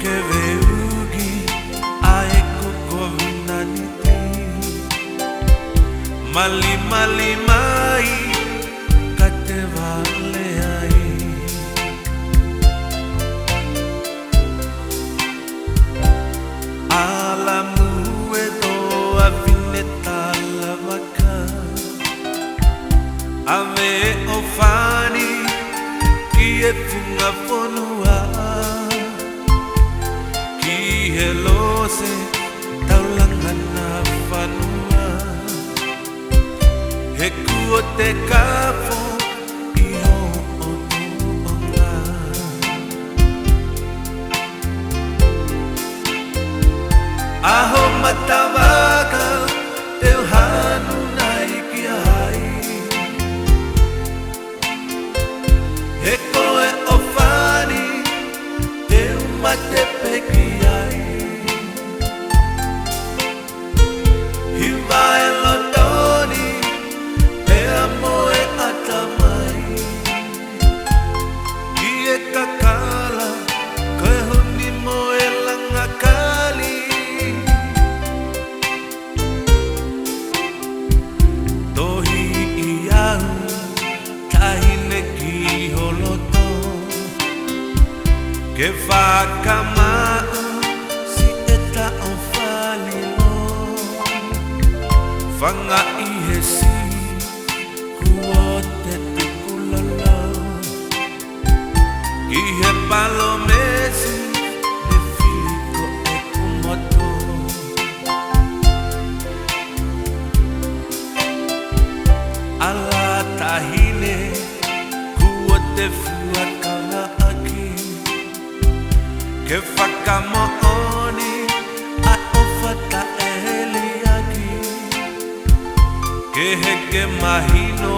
ke veugi ae kukovinaniti mali mali mai kate vale ai alamu edo avineta lavaka ave ofani ki e funga fonua ki hello se taulangana fanua he kuo te kafo iho onu onga aho matawaka te hanu nai ki ai he koe ofani te mate peki ai hiva e lotoni te amo e atamai ki e kakala koe honi mo e langa kali tohi i au tahine ki holoto ke whakamau si eta o whalilo whanga i he si kua te tukulala ki he palo mesi me whiko e kumoto ala tahine kua te fuakala aki ke whakamooni a ofata e heli aki ke heke mahino